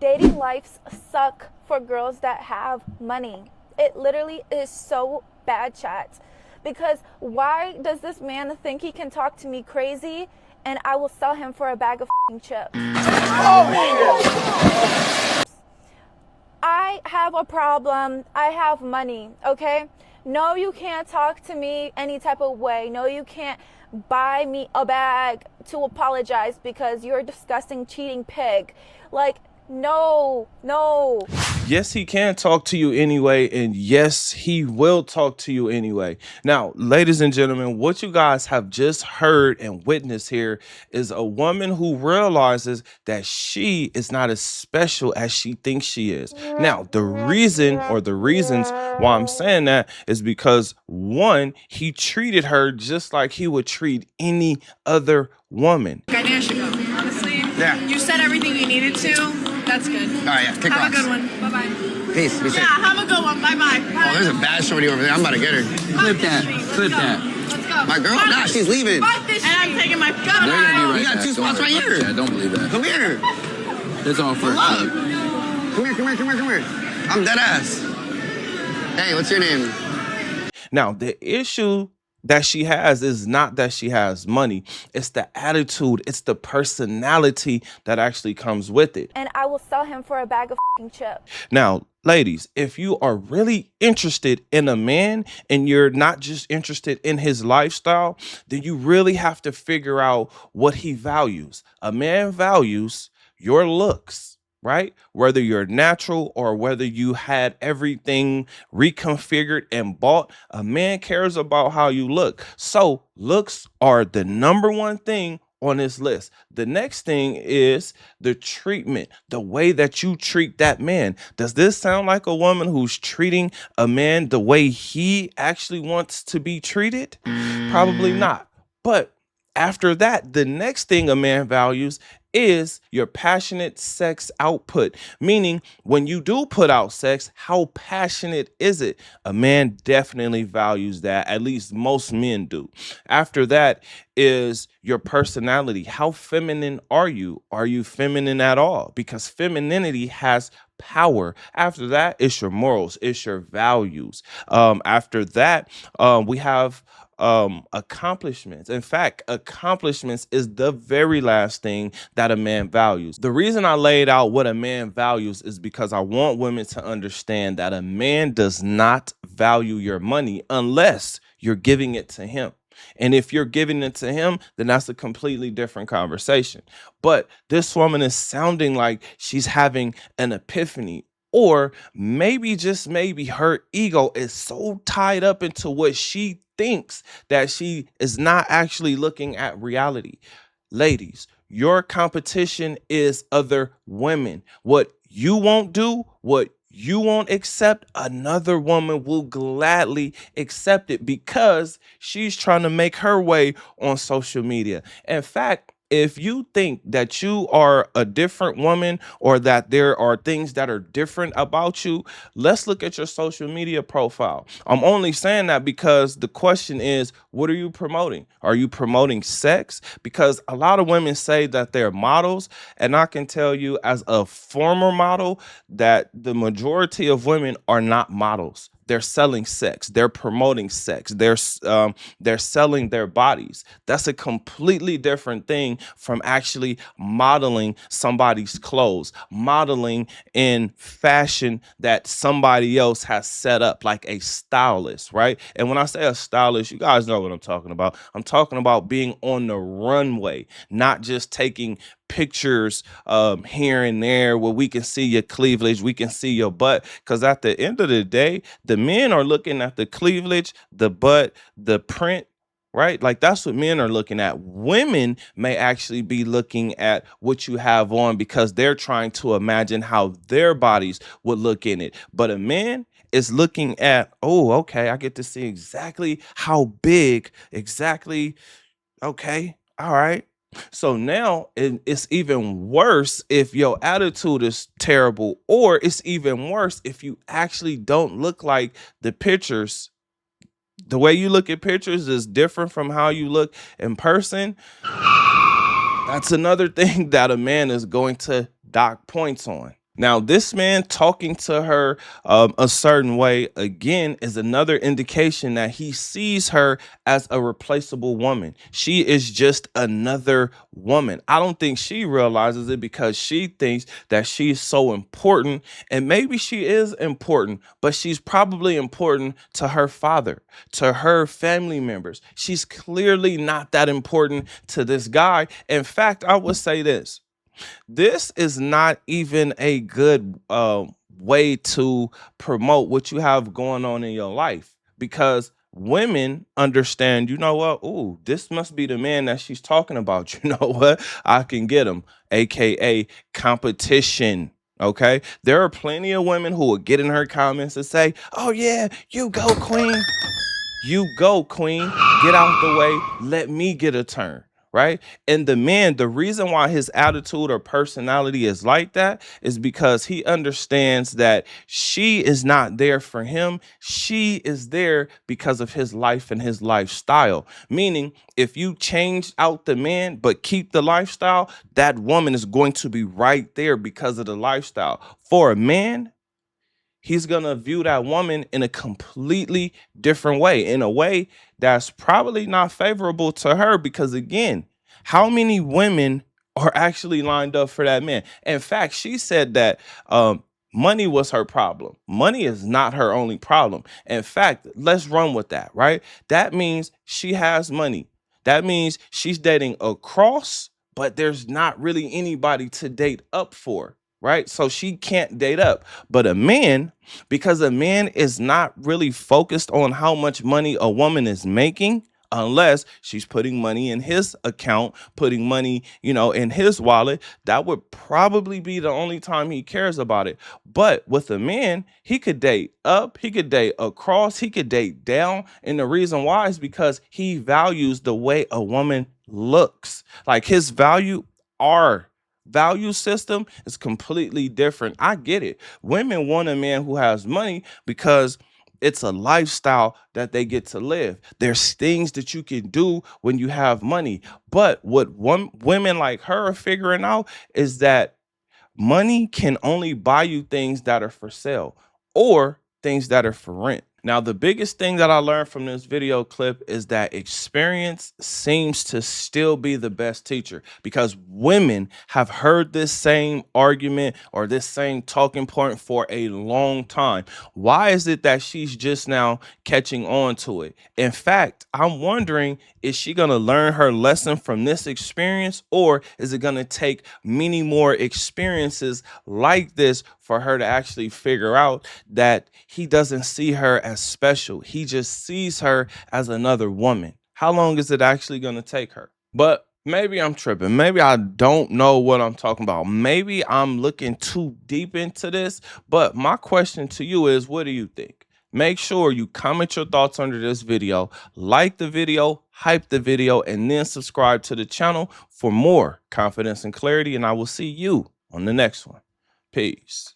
dating lives suck for girls that have money. It literally is so bad, chat. Because why does this man think he can talk to me crazy and I will sell him for a bag of chips? I have a problem. I have money, okay? No, you can't talk to me any type of way. No, you can't buy me a bag to apologize because you're a disgusting, cheating pig. Like, no. Yes, he can talk to you anyway, and yes, he will talk to you anyway. Now, ladies and gentlemen, what you guys have just heard and witnessed here is a woman who realizes that she is not as special as she thinks she is. Now, the reason or the reasons why I'm saying that is because, one, he treated her just like he would treat any other woman. I think I should go. Honestly, Yeah. you said everything you needed to. That's good. All right, yeah, kick Have rocks. a good one. Bye-bye. Peace. Be safe. Yeah, have a good one. Bye-bye. Oh, there's a bad shorty over there. I'm about to get her. Clip that. Clip that. Let's go. My girl? Nah, she's leaving. Fuck this shit. And I'm taking my gun. They're gonna be right You got back. two Don't spots worry right about here. that. Don't believe that. Come here. It's all for a Look. clip. Come here. I'm dead ass. Hey, what's your name? Now, the issue that she has is not that she has money. It's the attitude. It's the personality that actually comes with it. And I will sell him for a bag of chips. Now, ladies, if you are really interested in a man and you're not just interested in his lifestyle, then you really have to figure out what he values. A man values your looks, right? Whether you're natural or whether you had everything reconfigured and bought, a man cares about how you look. So looks are the number one thing on this list. The next thing is the treatment, the way that you treat that man. Does this sound like a woman who's treating a man the way he actually wants to be treated? Probably not. But after that, the next thing a man values is your passionate sex output, meaning when you do put out sex, how passionate is it? A man definitely values that. At least most men do. After that is your personality. How feminine are you? Are you feminine at all? Because femininity has power. After that, it's your morals, it's your values. After that, we have accomplishments. In fact, accomplishments is the very last thing that a man values. The reason I laid out what a man values is because I want women to understand that a man does not value your money unless you're giving it to him. And if you're giving it to him, then that's a completely different conversation. But this woman is sounding like she's having an epiphany. Or maybe, just maybe, her ego is so tied up into what she thinks that she is not actually looking at reality. Ladies, your competition is other women. What you won't do, what you won't accept, another woman will gladly accept it because she's trying to make her way on social media. In fact, if you think that you are a different woman or that there are things that are different about you, let's look at your social media profile. I'm only saying that because the question is, what are you promoting? Are you promoting sex? Because a lot of women say that they're models, and I can tell you as a former model that the majority of women are not models. They're selling sex. They're promoting sex. They're selling their bodies. That's a completely different thing from actually modeling somebody's clothes, modeling in fashion that somebody else has set up, like a stylist, right? And when I say a stylist, you guys know what I'm talking about. I'm talking about being on the runway, not just taking pictures here and there where we can see your cleavage, we can see your butt, because at the end of the day, the men are looking at the cleavage, the butt, the print, right? Like that's what men are looking at. Women may actually be looking at what you have on because they're trying to imagine how their bodies would look in it. But a man is looking at, oh, okay, I get to see exactly how big, exactly, okay, all right. So now it's even worse if your attitude is terrible, or it's even worse if you actually don't look like the pictures. The way you look at pictures is different from how you look in person. That's another thing that a man is going to dock points on. Now, this man talking to her a certain way, again, is another indication that he sees her as a replaceable woman. She is just another woman. I don't think she realizes it because she thinks that she's so important. And maybe she is important, but she's probably important to her father, to her family members. She's clearly not that important to this guy. In fact, I would say this is not even a good way to promote what you have going on in your life, because women understand, you know what? Ooh, this must be the man that she's talking about. You know what? I can get him, aka competition. Okay. There are plenty of women who will get in her comments and say, oh, yeah, you go, queen. You go, queen. Get out the way. Let me get a turn. Right. And the man, the reason why his attitude or personality is like that is because he understands that she is not there for him. She is there because of his life and his lifestyle. Meaning, if you change out the man but keep the lifestyle, that woman is going to be right there because of the lifestyle. For a man, he's going to view that woman in a completely different way, in a way that's probably not favorable to her, because again, how many women are actually lined up for that man? In fact, she said that money was her problem. Money is not her only problem. In fact, let's run with that, right? That means she has money. That means she's dating across, but there's not really anybody to date up for, right? So she can't date up. But a man, because a man is not really focused on how much money a woman is making, unless she's putting money in his account, putting money, in his wallet, that would probably be the only time he cares about it. But with a man, he could date up, he could date across, he could date down. And the reason why is because he values the way a woman looks. Like his our value system is completely different. I get it. Women want a man who has money because it's a lifestyle that they get to live. There's things that you can do when you have money. But what women like her are figuring out is that money can only buy you things that are for sale or things that are for rent. Now, the biggest thing that I learned from this video clip is that experience seems to still be the best teacher, because women have heard this same argument or this same talking point for a long time. Why is it that she's just now catching on to it? In fact, I'm wondering, is she going to learn her lesson from this experience, or is it going to take many more experiences like this for her to actually figure out that he doesn't see her as special? He just sees her as another woman. How long is it actually going to take her? But maybe I'm tripping. Maybe I don't know what I'm talking about. Maybe I'm looking too deep into this. But my question to you is, what do you think? Make sure you comment your thoughts under this video, like the video, hype the video, and then subscribe to the channel for more confidence and clarity. And I will see you on the next one. Peace.